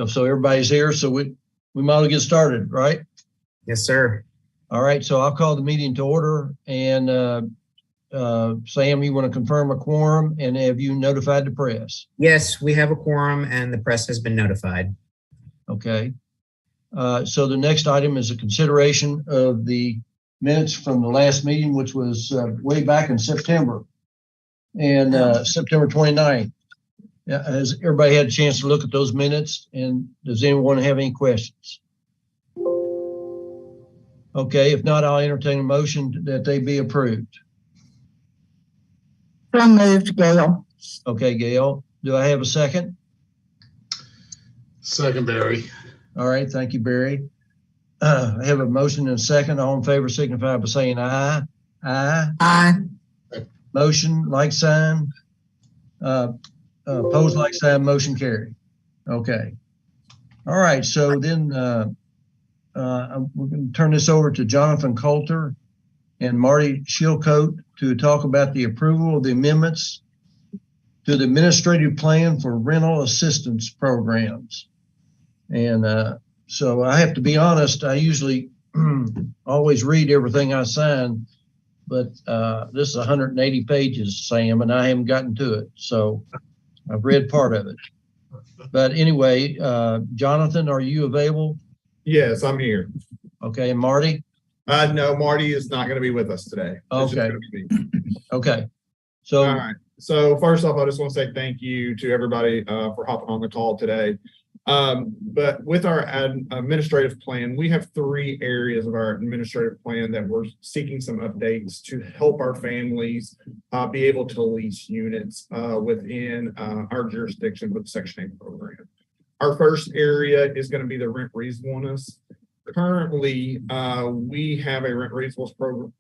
So everybody's here, so we might as well get started, right? Yes, sir. All right, so I'll call the meeting to order. And Sam, you want to confirm a quorum, and have you notified the press? Yes, we have a quorum and the press has been notified. Okay. So the next item is a consideration of the minutes from the last meeting, which was way back in September, and September 29th. Has everybody had a chance to look at those minutes, and does anyone have any questions? Okay, if not, I'll entertain a motion that they be approved. So moved, Gail. Okay, Gail. Do I have a second? Second, Barry. All right, thank you, Barry. I have a motion and a second. All in favor signify by saying aye. Aye. Aye. Motion, like sign. Opposed, like sign. Motion carried. Okay. All right, so then we're going to turn this over to Jonathan Coulter and Marty Shillcoat to talk about the approval of the amendments to the administrative plan for rental assistance programs. And so I have to be honest, I usually always read everything I sign, but this is 180 pages, Sam, and I haven't gotten to it. So I've read part of it. But anyway, Jonathan, are you available? Yes, I'm here. Okay, and Marty? No, Marty is not going to be with us today. Okay. Okay. So, all right. So first off, I just want to say thank you to everybody for hopping on the call today. But with our administrative plan, we have 3 areas of our administrative plan that we're seeking some updates to help our families be able to lease units within our jurisdiction with the Section 8 program. Our first area is going to be the rent reasonableness. Currently, we have a rent reasonableness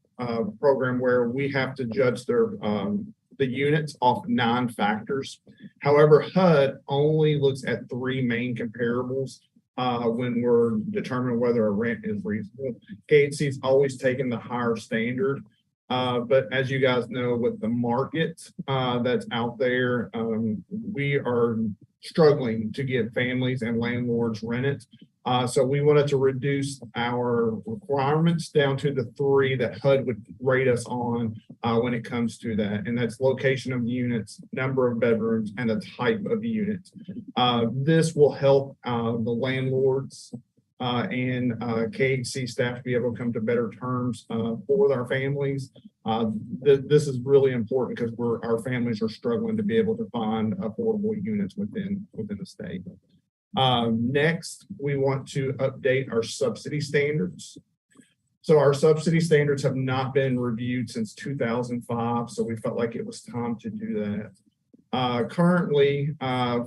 program where we have to judge the units off 9 factors. However, HUD only looks at 3 main comparables when we're determining whether a rent is reasonable. KHC's always taken the higher standard, but as you guys know, with the market that's out there, we are struggling to get families and landlords rented. So we wanted to reduce our requirements down to the 3 that HUD would rate us on when it comes to that. And that's location of units, number of bedrooms, and the type of unit. This will help the landlords and KHC staff to be able to come to better terms for our families. This is really important because our families are struggling to be able to find affordable units within the state. Next, we want to update our subsidy standards. So our subsidy standards have not been reviewed since 2005, so we felt like it was time to do that. Currently,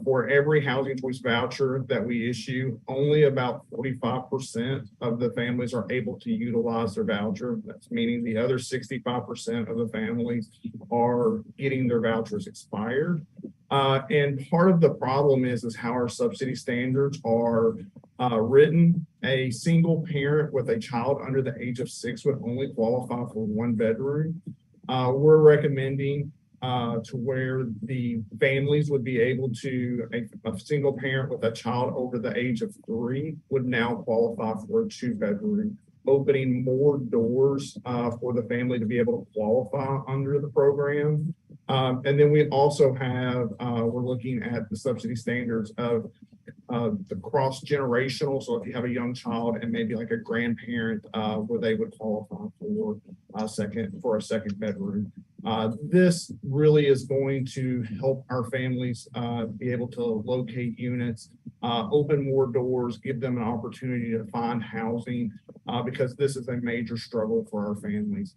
for every housing choice voucher that we issue, only about 45% of the families are able to utilize their voucher. That's meaning the other 65% of the families are getting their vouchers expired. And part of the problem is how our subsidy standards are written. A single parent with a child under the age of 6 would only qualify for 1 bedroom. We're recommending to where the families would be able to, a single parent with a child over the age of 3 would now qualify for a 2 bedroom, opening more doors for the family to be able to qualify under the program. And then we also have, we're looking at the subsidy standards of the cross-generational. So if you have a young child and maybe like a grandparent where they would qualify for a second bedroom. This really is going to help our families be able to locate units, open more doors, give them an opportunity to find housing because this is a major struggle for our families.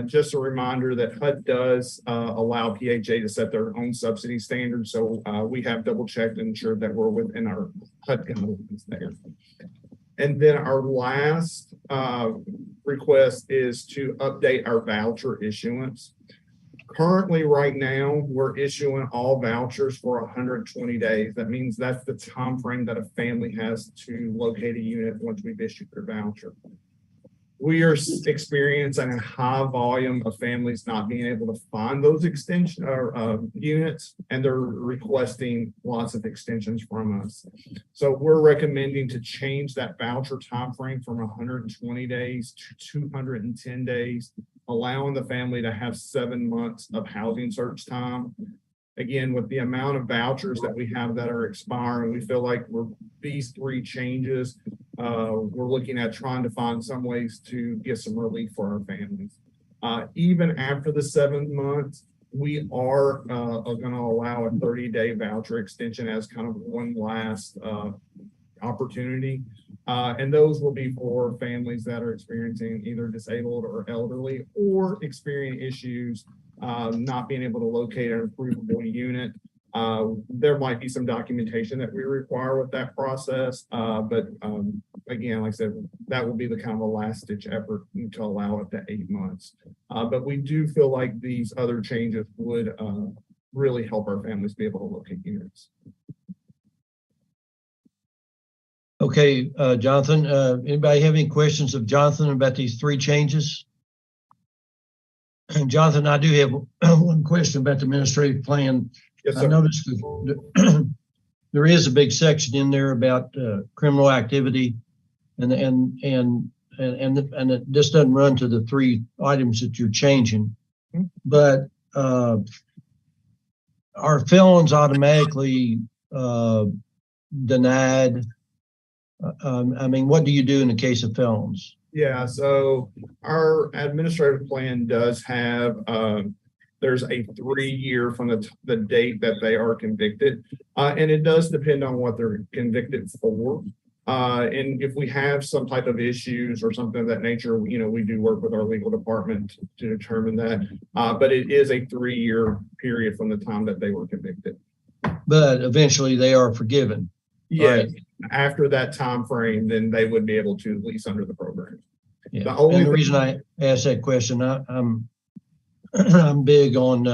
Just a reminder that HUD does allow PHA to set their own subsidy standards. So we have double checked and ensured that we're within our HUD guidelines there. And then our last request is to update our voucher issuance. Currently, right now, we're issuing all vouchers for 120 days. That means that's the time frame that a family has to locate a unit once we've issued their voucher. we are experiencing a high volume of families not being able to find those extension or units, and they're requesting lots of extensions from us. So we're recommending to change that voucher timeframe from 120 days to 210 days, allowing the family to have 7 months of housing search time. Again, with the amount of vouchers that we have that are expiring, we feel like these three changes, we're looking at trying to find some ways to get some relief for our families. Even after the 7 months, we are going to allow a 30-day voucher extension as kind of one last opportunity. And those will be for families that are experiencing either disabled or elderly or experiencing issues not being able to locate an approvable unit. There might be some documentation that we require with that process. But again, like I said, that will be the kind of a last ditch effort to allow it to 8 months. But we do feel like these other changes would really help our families be able to locate units. Okay, Jonathan, anybody have any questions of Jonathan about these three changes? And Jonathan, I do have one question about the administrative plan. Yes, sir. I noticed that there is a big section in there about criminal activity, and it just doesn't run to the three items that you're changing. Mm-hmm. But are felons automatically denied? I mean, what do you do in the case of felons? Yeah, so our administrative plan does have, there's a 3-year from the date that they are convicted. And it does depend on what they're convicted for. And if we have some type of issues or something of that nature, we do work with our legal department to determine that. But it is a 3-year period from the time that they were convicted. But eventually they are forgiven. Yeah. Right. After that time frame, then they would be able to lease under the program. Yeah. The reason I asked that question, I'm big on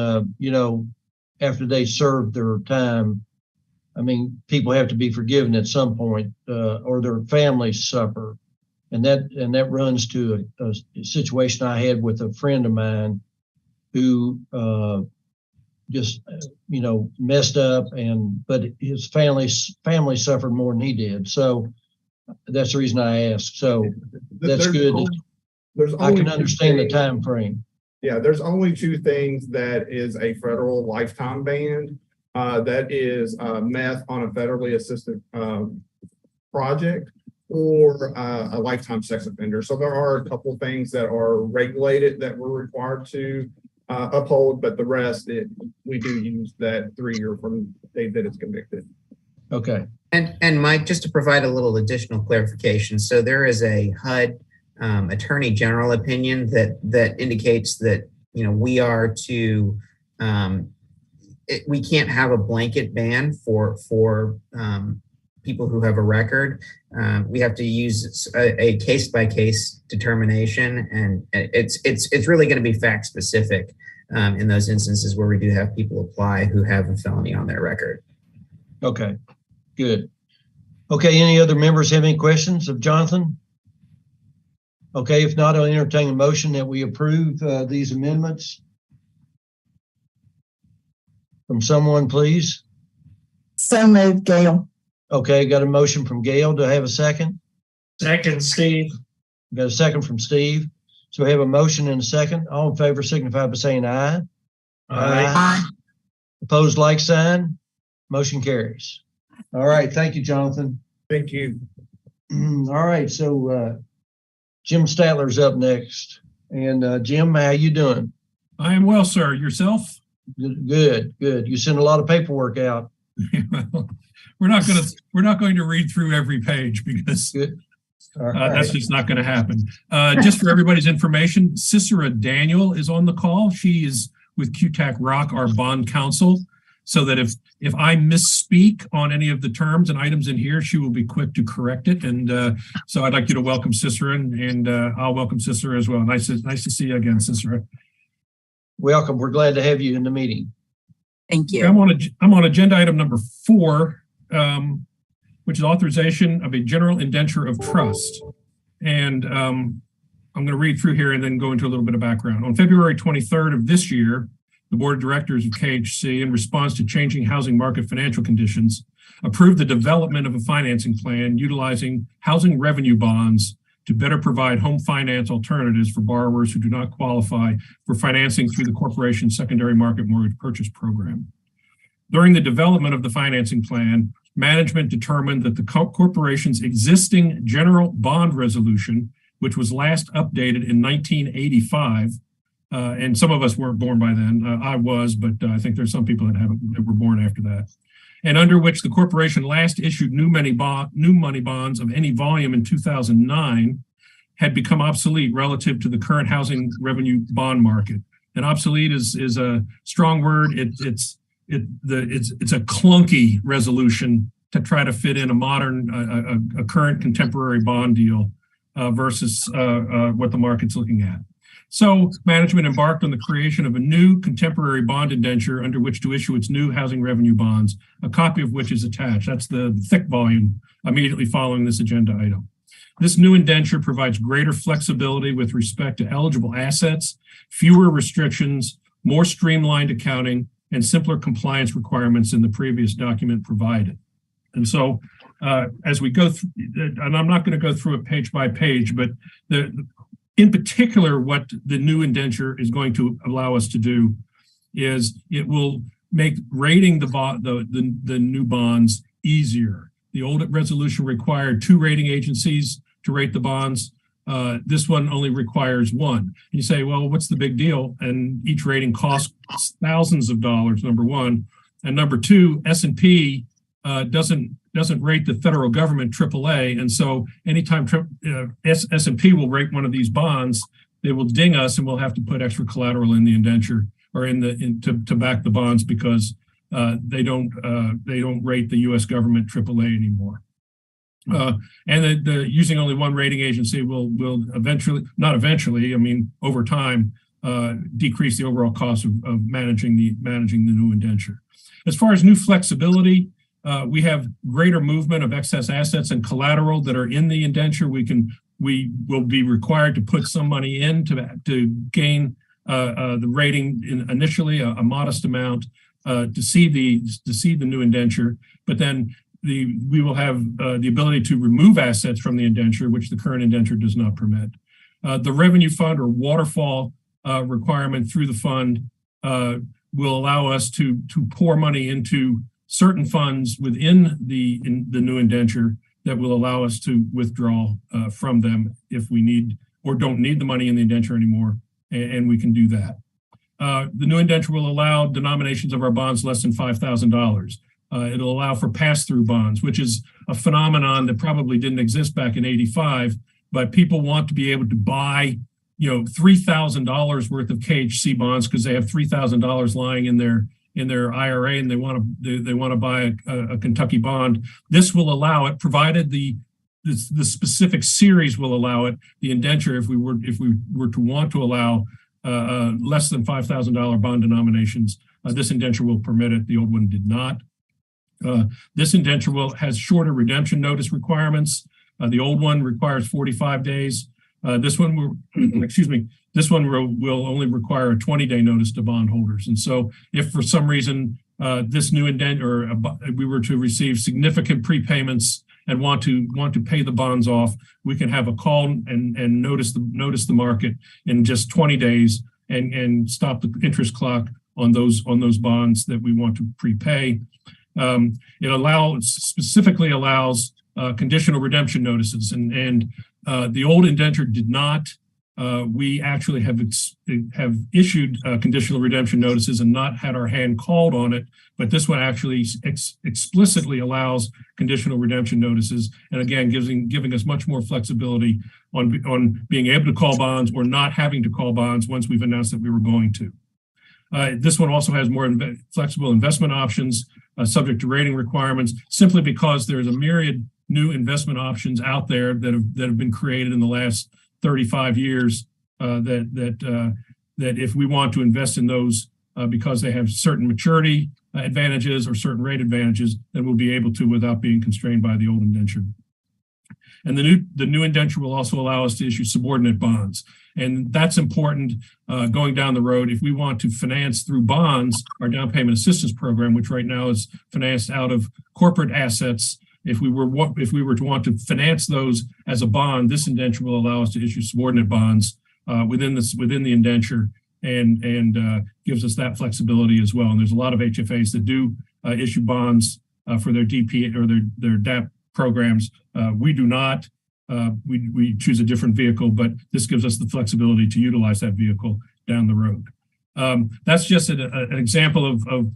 after they serve their time. I mean, people have to be forgiven at some point, or their families suffer, and that runs to a situation I had with a friend of mine who just messed up, but his family suffered more than he did. So that's the reason I asked. So that's good. I can understand the time frame. Yeah, there's only two things that is a federal lifetime ban. That is meth on a federally assisted project, or a lifetime sex offender. So there are a couple of things that are regulated that we're required to uphold, but the rest, we do use that 3-year from the date that it's convicted. Okay. And Mike, just to provide a little additional clarification, so there is a HUD Attorney General opinion that indicates that we are to we can't have a blanket ban for people who have a record. We have to use a case-by-case determination, and it's really going to be fact specific in those instances where we do have people apply who have a felony on their record. Okay, good. Okay, any other members have any questions of Jonathan? Okay, if not, I'll entertain a motion that we approve these amendments. From someone, please. So moved, Gail. Okay, got a motion from Gail. Do I have a second? Second, Steve. Got a second from Steve. So we have a motion and a second. All in favor signify by saying aye. Aye. Opposed, like sign. Motion carries. All right, thank you, Jonathan. Thank you. All right, so Jim Statler's up next. And Jim, how you doing? I am well, sir. Yourself? Good. You sent a lot of paperwork out. Well, we're not going to read through every page because that's just not going to happen. Just for everybody's information, Cicera Daniel is on the call. She is with QTAC Rock, our bond counsel, so that if I misspeak on any of the terms and items in here, she will be quick to correct it. And so I'd like you to welcome Cicera, and I'll welcome Cicera as well. Nice to see you again, Cicera. Welcome. We're glad to have you in the meeting. Thank you. I'm on agenda item number 4, which is authorization of a general indenture of trust. And I'm going to read through here and then go into a little bit of background. On February 23rd of this year, the board of directors of KHC, in response to changing housing market financial conditions, approved the development of a financing plan utilizing housing revenue bonds to better provide home finance alternatives for borrowers who do not qualify for financing through the corporation's secondary market mortgage purchase program. During the development of the financing plan, management determined that the corporation's existing general bond resolution, which was last updated in 1985, and some of us weren't born by then. I was, but I think there's some people that were born after that. And under which the corporation last issued new money bonds of any volume in 2009, had become obsolete relative to the current housing revenue bond market. And obsolete is a strong word. It's a clunky resolution to try to fit in a modern, a current contemporary bond deal versus what the market's looking at. So management embarked on the creation of a new contemporary bond indenture under which to issue its new housing revenue bonds, a copy of which is attached. That's the thick volume immediately following this agenda item. This new indenture provides greater flexibility with respect to eligible assets, fewer restrictions, more streamlined accounting, and simpler compliance requirements than the previous document provided. And so as we go through, and I'm not going to go through it page by page, but in particular, what the new indenture is going to allow us to do is it will make rating the new bonds easier. The old resolution required 2 rating agencies to rate the bonds. This one only requires 1. And you say, well, what's the big deal? And each rating costs thousands of dollars, number one. And number two, S&P doesn't rate the federal government AAA, and so anytime S&P will rate one of these bonds, they will ding us, and we'll have to put extra collateral in the indenture or to back the bonds because they don't rate the U.S. government AAA anymore. And using only 1 rating agency will over time decrease the overall cost of managing the new indenture. As far as new flexibility, we have greater movement of excess assets and collateral that are in the indenture. We will be required to put some money in to gain the rating initially, a modest amount to see the new indenture, but then we will have the ability to remove assets from the indenture, which the current indenture does not permit. The revenue fund or waterfall requirement through the fund will allow us to pour money into certain funds within the new indenture that will allow us to withdraw from them if we need or don't need the money in the indenture anymore, and we can do that. The new indenture will allow denominations of our bonds less than $5,000. It'll allow for pass-through bonds, which is a phenomenon that probably didn't exist back in '85, but people want to be able to buy, $3,000 worth of KHC bonds because they have $3,000 lying in their IRA, and they want to buy a Kentucky bond. This will allow it, provided the specific series will allow it. The indenture, if we were to want to allow less than $5,000 bond denominations, this indenture will permit it. The old one did not. This indenture has shorter redemption notice requirements. The old one requires 45 days. This one will only require a 20-day notice to bondholders. And so if for some reason this new indenture, we were to receive significant prepayments and want to pay the bonds off, we can have a call and notice the market in just 20 days and stop the interest clock on those bonds that we want to prepay. It specifically allows conditional redemption notices, and the old indenture did not. We actually have issued conditional redemption notices and not had our hand called on it, but this one actually explicitly allows conditional redemption notices, and again giving us much more flexibility on being able to call bonds or not having to call bonds once we've announced that we were going to. This one also has more flexible investment options subject to rating requirements, simply because there's a myriad new investment options out there that have been created in the last 35 years that if we want to invest in those because they have certain maturity advantages or certain rate advantages, then we'll be able to without being constrained by the old indenture. And the new indenture will also allow us to issue subordinate bonds. And that's important going down the road. If we want to finance through bonds our down payment assistance program, which right now is financed out of corporate assets, if we were to want to finance those as a bond, this indenture will allow us to issue subordinate bonds within the indenture and gives us that flexibility as well. And there's a lot of HFAs that do issue bonds for their DP or their DAP programs. We do not. We choose a different vehicle, but this gives us the flexibility to utilize that vehicle down the road. That's just an example of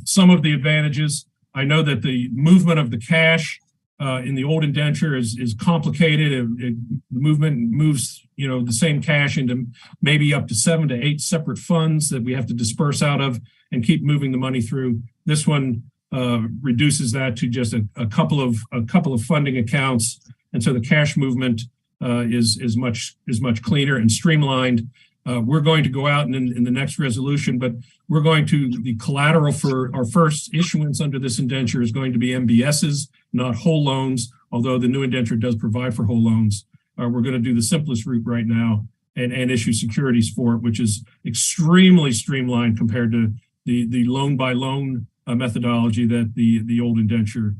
some of the advantages. I know that the movement of the cash in the old indenture is complicated. The movement moves, the same cash into maybe up to 7 to 8 separate funds that we have to disperse out of and keep moving the money through. This one reduces that to just a couple of funding accounts, and so the cash movement is much cleaner and streamlined. We're going to go out in the next resolution, but the collateral for our first issuance under this indenture is going to be MBSs, not whole loans, although the new indenture does provide for whole loans. We're going to do the simplest route right now and issue securities for it, which is extremely streamlined compared to the loan by loan methodology that the old indenture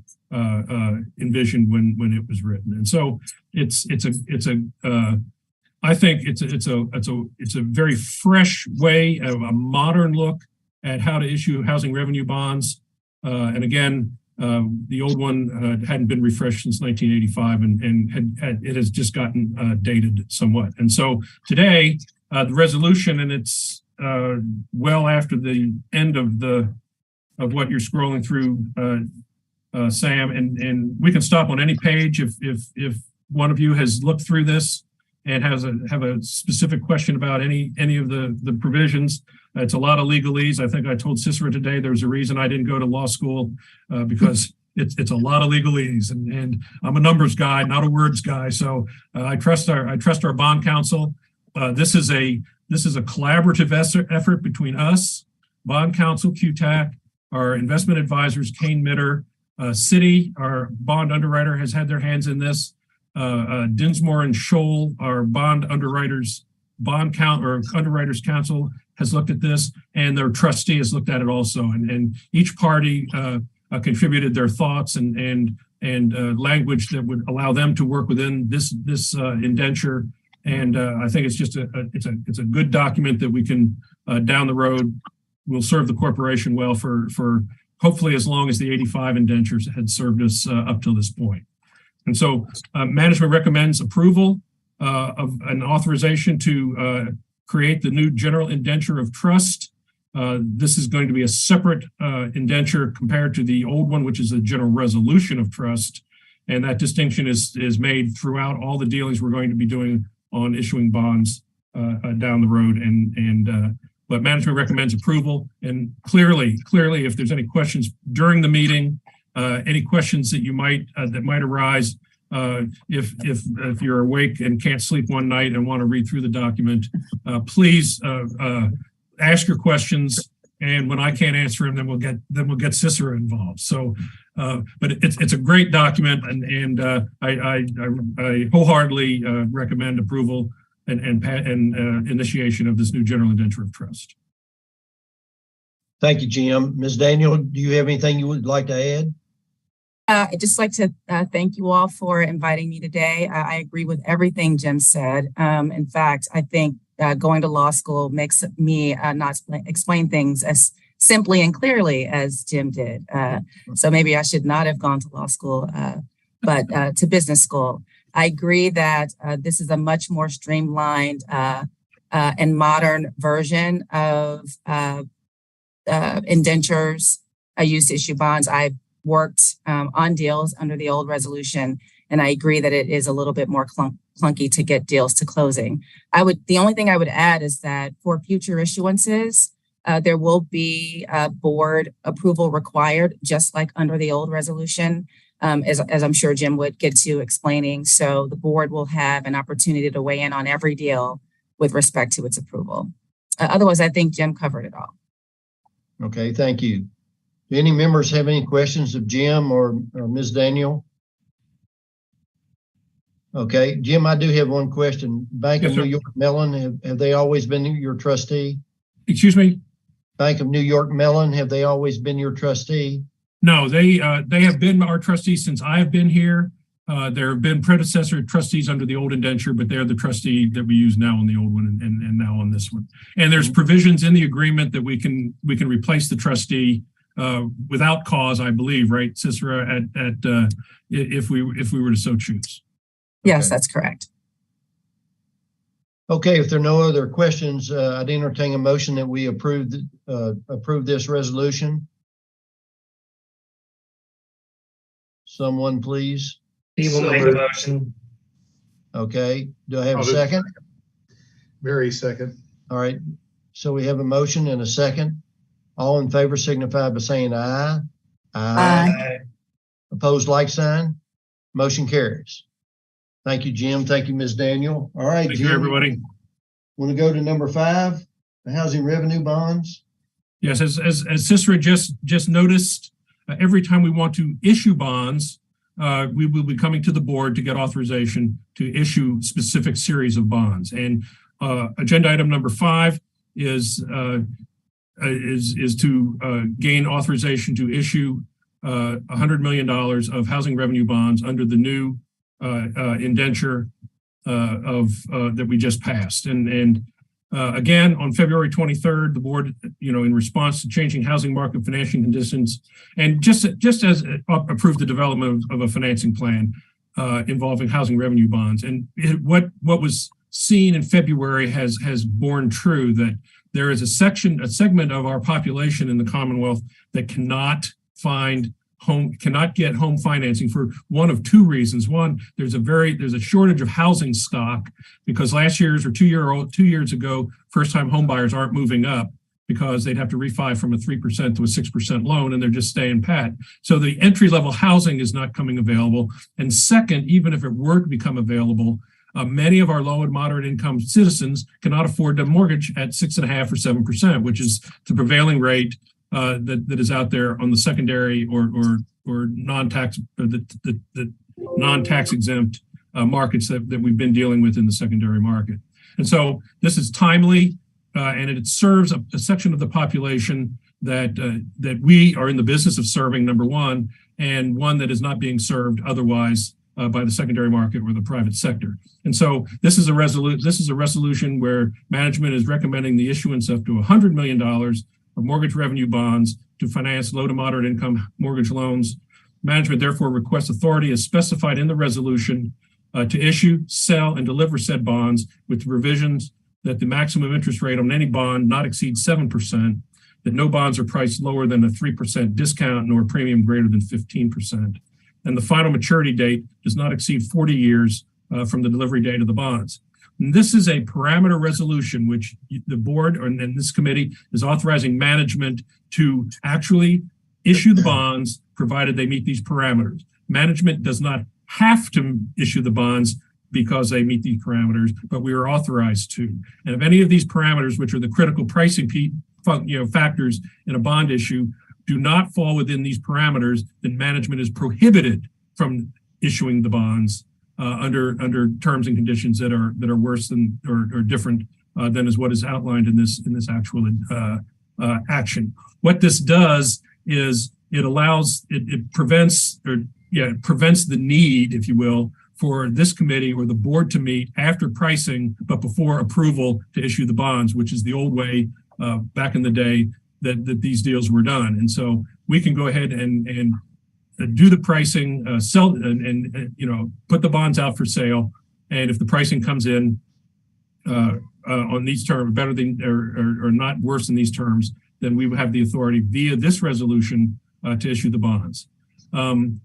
envisioned when it was written. And so I think it's a very fresh way, a modern look at how to issue housing revenue bonds. And again, the old one hadn't been refreshed since 1985, and it has just gotten dated somewhat. And so today, the resolution, and it's well after the end of what you're scrolling through, Sam, and we can stop on any page if one of you has looked through this and have a specific question about any of the provisions. It's a lot of legalese. I think I told Cicera today there's a reason I didn't go to law school because it's a lot of legalese, and I'm a numbers guy, not a words guy. So I trust our bond counsel. This is a collaborative effort between us, bond counsel, QTAC, our investment advisors, Kane Mitter, Citi, our bond underwriter, has had their hands in this. Dinsmore and Scholl, our bond underwriters, underwriters council, has looked at this, and their trustee has looked at it also. And each party contributed their thoughts and language that would allow them to work within this indenture. And I think it's just it's a good document that we can down the road will serve the corporation well for hopefully as long as the 85 indentures had served us up till this point. And so management recommends approval of an authorization to create the new general indenture of trust. This is going to be a separate indenture compared to the old one, which is a general resolution of trust. And that distinction is made throughout all the dealings we're going to be doing on issuing bonds down the road. But management recommends approval. And clearly, if there's any questions during the meeting, any questions that you might arise, if you're awake and can't sleep one night and want to read through the document, please ask your questions. And when I can't answer them, then we'll get Cicera involved. So, but it's a great document, and I wholeheartedly recommend approval and initiation of this new general indenture of trust. Thank you, Jim. Ms. Daniel, do you have anything you would like to add? I'd just like to thank you all for inviting me today. I agree with everything Jim said. In fact, I think going to law school makes me not explain things as simply and clearly as Jim did. So maybe I should not have gone to law school, but to business school. I agree that this is a much more streamlined and modern version of indentures used to issue bonds. I've worked on deals under the old resolution, and I agree that it is a little bit more clunky to get deals to closing. The only thing I would add is that for future issuances, there will be board approval required, just like under the old resolution, as I'm sure Jim would get to explaining. So the board will have an opportunity to weigh in on every deal with respect to its approval. Otherwise, I think Jim covered it all. Okay, thank you. Do any members have any questions of Jim or Ms. Daniel? Okay, Jim, I do have one question. Bank Yes, of sir. New York Mellon, have they always been your trustee? Excuse me? Bank of New York Mellon, have they always been your trustee? No, they have been our trustees since I've been here. There have been predecessor trustees under the old indenture, but they're the trustee that we use now on the old one and now on this one. And there's provisions in the agreement that we can replace the trustee without cause, I believe, right, Cicera, if we were to so choose. Yes, Okay. that's correct. Okay, if there are no other questions, I'd entertain a motion that we approve this resolution. Someone, please. He will make a motion. Okay, do I have a second? Very second. All right, so we have a motion and a second. All in favor signify by saying aye. Aye. Opposed, like sign. Motion carries. Thank you, Jim. Thank you, Ms. Daniel. All right, Thank Jim. you, everybody. Want to go to number 5, the housing revenue bonds? Yes, as Cicera just noticed, every time we want to issue bonds, we will be coming to the board to get authorization to issue specific series of bonds. And agenda item number 5 is to gain authorization to issue $100 million of housing revenue bonds under the new indenture that we just passed. And again, on February 23rd, the board, in response to changing housing market financing conditions, and just as approved the development of a financing plan involving housing revenue bonds. And what was seen in February has borne true, that there is a segment of our population in the Commonwealth that cannot get home financing for one of two reasons. One, there's a shortage of housing stock because last year's or 2 years ago, first-time home buyers aren't moving up because they'd have to refi from a 3% to a 6% loan, and they're just staying pat. So the entry-level housing is not coming available. And second, even if it were to become available, many of our low and moderate income citizens cannot afford a mortgage at 6.5% or 7%, which is the prevailing rate that is out there on the secondary or non-tax the non-tax exempt markets that we've been dealing with in the secondary market. And so this is timely, and it serves a section of the population that we are in the business of serving, number one, and one that is not being served otherwise by the secondary market or the private sector. And so this is a resolution where management is recommending the issuance up to $100 million of mortgage revenue bonds to finance low to moderate income mortgage loans. Management therefore requests authority as specified in the resolution to issue, sell, and deliver said bonds with the provisions that the maximum interest rate on any bond not exceed 7%, that no bonds are priced lower than a 3% discount nor a premium greater than 15%. And the final maturity date does not exceed 40 years from the delivery date of the bonds. And this is a parameter resolution, which the board and this committee is authorizing management to actually issue the bonds, provided they meet these parameters. Management does not have to issue the bonds because they meet these parameters, but we are authorized to. And if any of these parameters, which are the critical pricing factors in a bond issue, do not fall within these parameters, then management is prohibited from issuing the bonds under terms and conditions that are worse than or different than is what is outlined in this actual action. What this does is it prevents the need, if you will, for this committee or the board to meet after pricing, but before approval to issue the bonds, which is the old way back in the day that these deals were done. And so we can go ahead and do the pricing, sell and put the bonds out for sale. And if the pricing comes in on these terms better than or not worse than these terms, then we would have the authority via this resolution to issue the bonds. When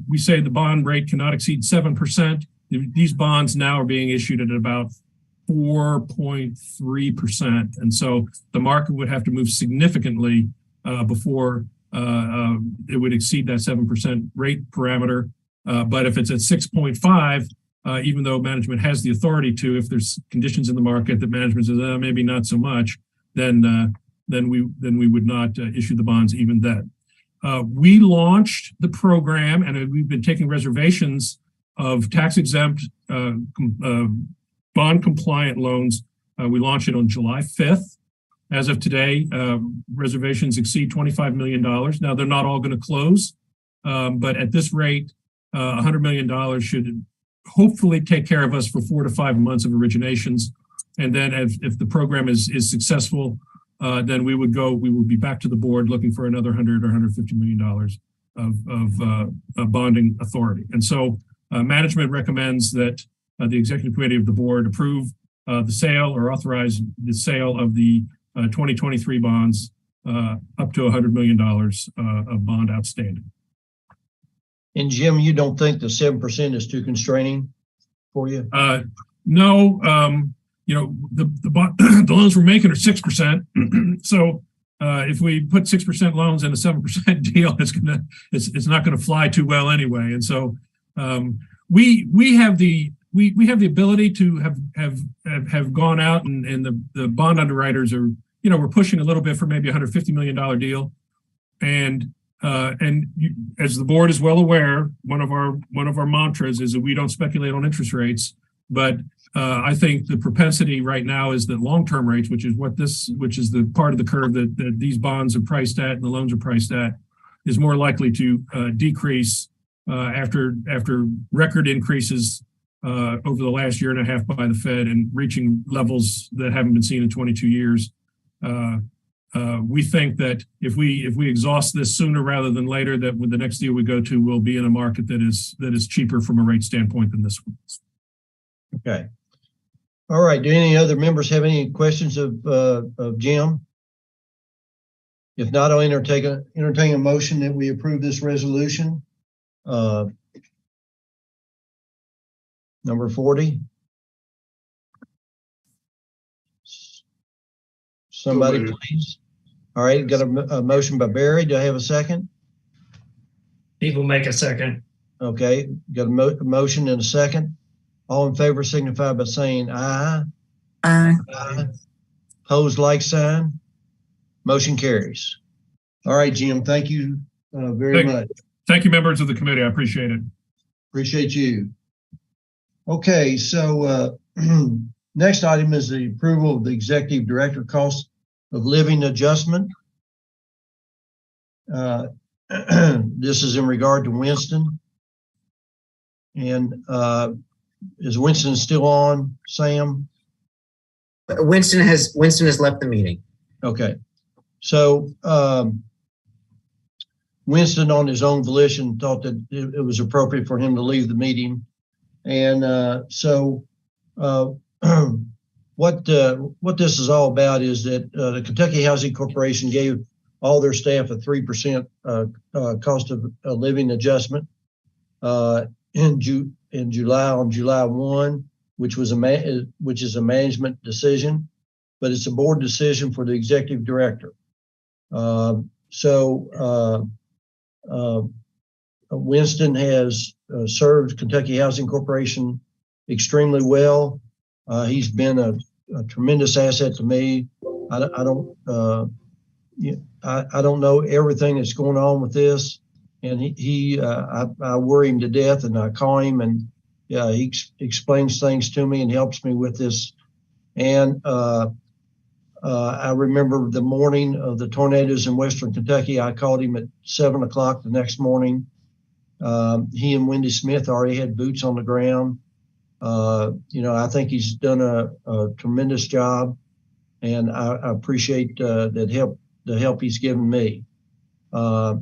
we say the bond rate cannot exceed 7%, these bonds now are being issued at about 4.3%. And so the market would have to move significantly before it would exceed that 7% rate parameter. But if it's at 6.5, even though management has the authority to, if there's conditions in the market that management says maybe not so much, then we would not issue the bonds even then. We launched the program, and we've been taking reservations of tax-exempt bond-compliant loans. We launched it on July 5th. As of today, reservations exceed $25 million. Now, they're not all going to close, but at this rate, $100 million should hopefully take care of us for 4 to 5 months of originations. And then if the program is successful, then we would be back to the board looking for another $100 or $150 million of bonding authority. And so management recommends that the executive committee of the board approve the sale or authorize the sale of the 2023 bonds up to $100 million of bond outstanding. And Jim, you don't think the 7% is too constraining for you? No. The loans we're making are 6%. So if we put 6% loans in a 7% deal, it's not going to fly too well anyway. And so we have the ability to have gone out and the bond underwriters are, we're pushing a little bit for maybe $150 million deal. And as the board is well aware, one of our mantras is that we don't speculate on interest rates, but I think the propensity right now is that long-term rates, which is the part of the curve that these bonds are priced at and the loans are priced at, is more likely to decrease after record increases over the last year and a half by the Fed and reaching levels that haven't been seen in 22 years. We think that if we exhaust this sooner rather than later, that with the next deal we go to, we'll be in a market that is cheaper from a rate standpoint than this one. Okay. All right. Do any other members have any questions of Jim? If not, I'll entertain a motion that we approve this resolution. Number 40. Somebody, please. All right. Got a motion by Barry. Do I have a second? Steve will make a second. Okay. Got a motion and a second. All in favor signify by saying aye. Aye. Aye. Opposed, like sign. Motion carries. All right, Jim. Thank you very much. Thank you, members of the committee. I appreciate it. Appreciate you. Okay, so next item is the approval of the executive director cost of living adjustment. This is in regard to Winston. And is Winston still on, Sam? Winston has left the meeting. Okay. So Winston, on his own volition, thought that it was appropriate for him to leave the meeting. And what this is all about is that the Kentucky Housing Corporation gave all their staff a 3% cost of living adjustment in July, on July 1, which is a management decision, but it's a board decision for the executive director. Winston has served Kentucky Housing Corporation extremely well. He's been a tremendous asset to me. I don't know everything that's going on with this, and I worry him to death, and I call him, and he explains things to me and helps me with this. And I remember the morning of the tornadoes in Western Kentucky. I called him at 7 o'clock the next morning. He and Wendy Smith already had boots on the ground. I think he's done a tremendous job, and I appreciate the help he's given me. I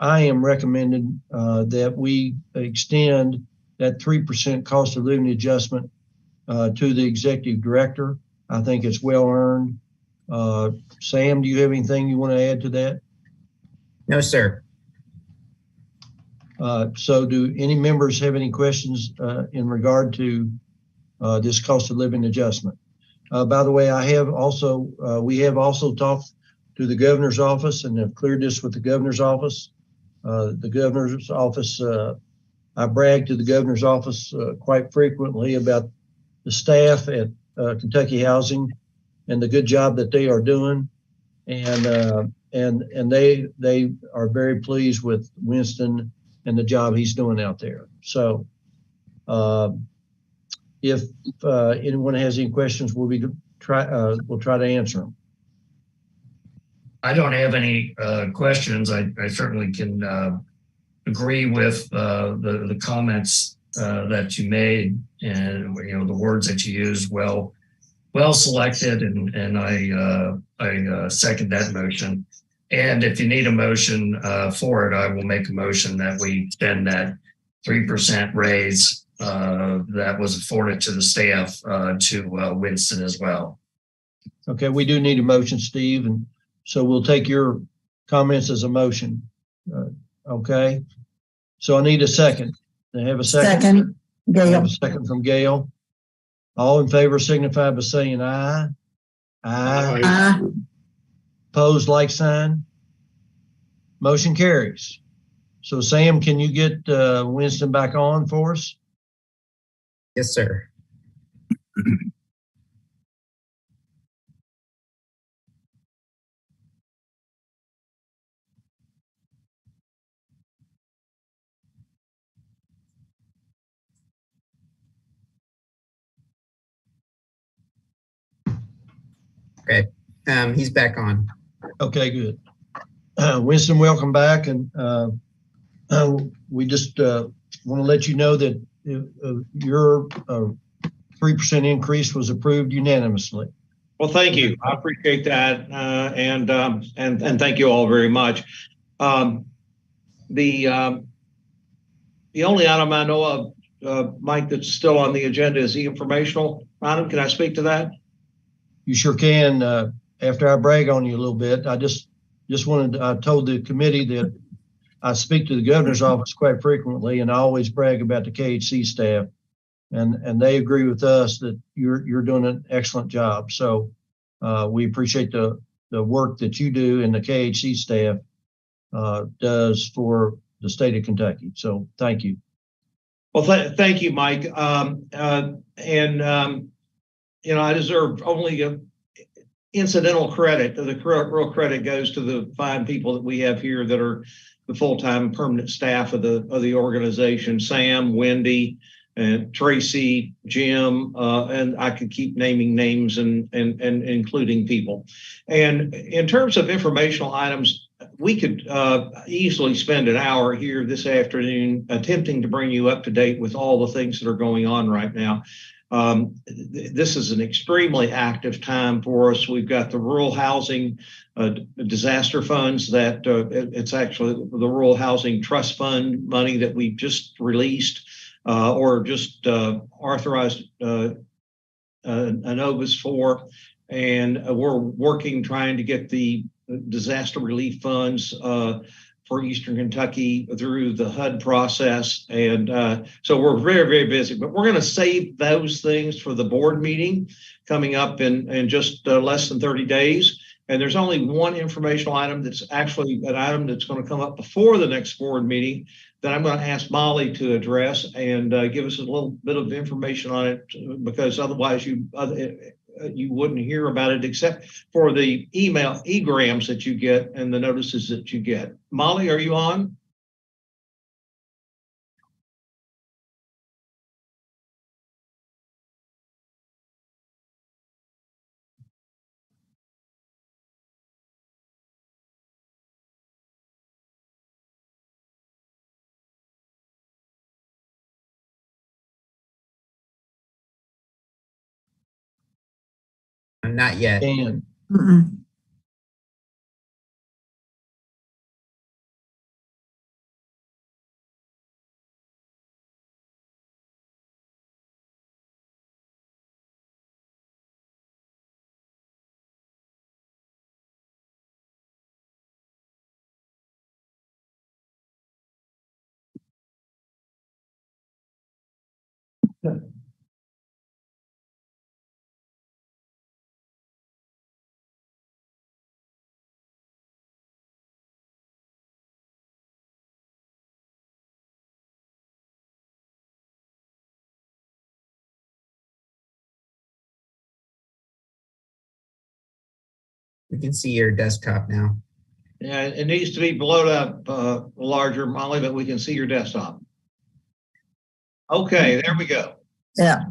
am recommending that we extend that 3% cost of living adjustment to the executive director. I think it's well earned. Sam, do you have anything you want to add to that? No, sir. So do any members have any questions in regard to this cost of living adjustment? By the way, we have also talked to the governor's office and have cleared this with the governor's office. The governor's office, I brag to the governor's office quite frequently about the staff at Kentucky Housing and the good job that they are doing. and they are very pleased with Winston and the job he's doing out there. So if anyone has any questions, we'll try to answer them. I don't have any questions. I certainly can agree with the comments that you made, and the words that you used. Well selected, and I second that motion. And if you need a motion for it, I will make a motion that we extend that 3% raise that was afforded to the staff to Winston as well. Okay, we do need a motion, Steve, and so we'll take your comments as a motion. Okay, so I need a second. Do I have a second? Second, I have Gail. a second from Gail. All in favor signify by saying aye. Aye. Opposed, like sign. Motion carries. So Sam, can you get Winston back on for us? Yes, sir. Okay, he's back on. Okay, good. Winston, welcome back. And we just want to let you know that your 3% increase was approved unanimously. Well, thank you. I appreciate that, and thank you all very much. The only item I know of, Mike, that's still on the agenda is the informational item. Can I speak to that? You sure can. After I brag on you a little bit, I just wanted. I told the committee that I speak to the governor's office quite frequently, and I always brag about the KHC staff, and they agree with us that you're doing an excellent job. So we appreciate the work that you do and the KHC staff does for the state of Kentucky. So thank you. Well, thank you, Mike. I deserve only incidental credit. The real credit goes to the fine people that we have here that are the full-time permanent staff of the organization: Sam, Wendy, and Tracy, Jim, and I could keep naming names and including people. And in terms of informational items, we could easily spend an hour here this afternoon attempting to bring you up to date with all the things that are going on right now. This is an extremely active time for us. We've got the rural housing disaster funds that it's actually the Rural Housing Trust Fund money that we just released or just authorized an OVIS for. And we're working, trying to get the disaster relief funds for Eastern Kentucky through the HUD process. And so we're very, very busy, but we're going to save those things for the board meeting coming up in just less than 30 days. And there's only one informational item that's actually an item that's going to come up before the next board meeting that I'm going to ask Molly to address and give us a little bit of information on it, because otherwise you wouldn't hear about it except for the egrams that you get and the notices that you get. Molly, are you on? Not yet. And Mm-mm. can see your desktop now. Yeah, it needs to be blown up larger, Molly, but we can see your desktop. Okay, there we go. Yeah.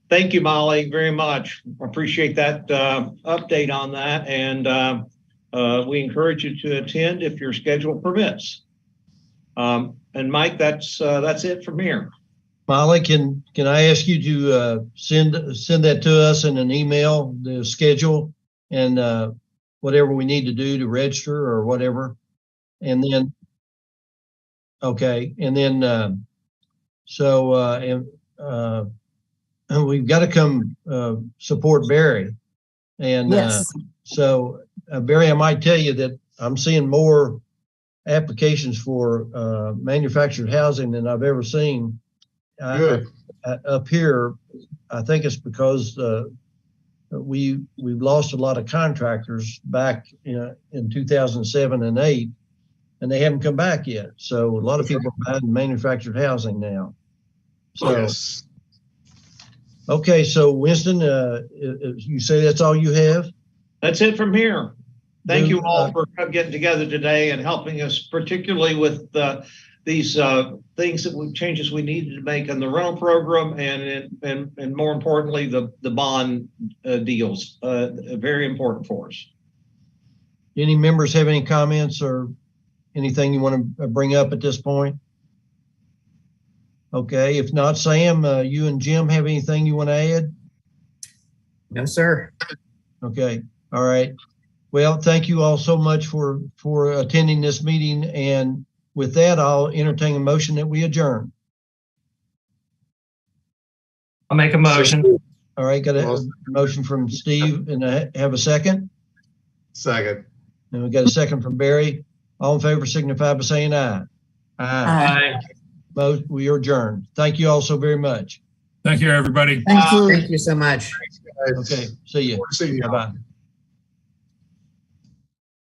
Thank you, Molly, very much. Appreciate that update on that. And we encourage you to attend if your schedule permits. And Mike, that's it from here. Molly, can I ask you to send that to us in an email, the schedule and whatever we need to do to register or whatever, and then okay, and then and we've got to come support Barry, and Yes. so Barry, I might tell you that I'm seeing more applications for manufactured housing than I've ever seen. Good. Up here, I think it's because we've lost a lot of contractors back in 2007 and 8, and they haven't come back yet. So a lot of people are buying manufactured housing now. So, Yes. okay, so Winston, you say that's all you have? That's it from here. Thank you all Uh, for getting together today and helping us, particularly with these things changes we needed to make in the rental program and more importantly, the bond deals. Very important for us. Any members have any comments or anything you want to bring up at this point? Okay, if not, Sam, you and Jim have anything you want to add? No, sir. Okay, all right. Well, thank you all so much for attending this meeting. And with that, I'll entertain a motion that we adjourn. I'll make a motion. All right, got a motion from Steve, and I have a second. Second. And we got a second from Barry. All in favor signify by saying aye. Aye. We are adjourned. Thank you all so very much. Thank you, everybody. Thank you so much. Okay, see you. See you. Bye-bye.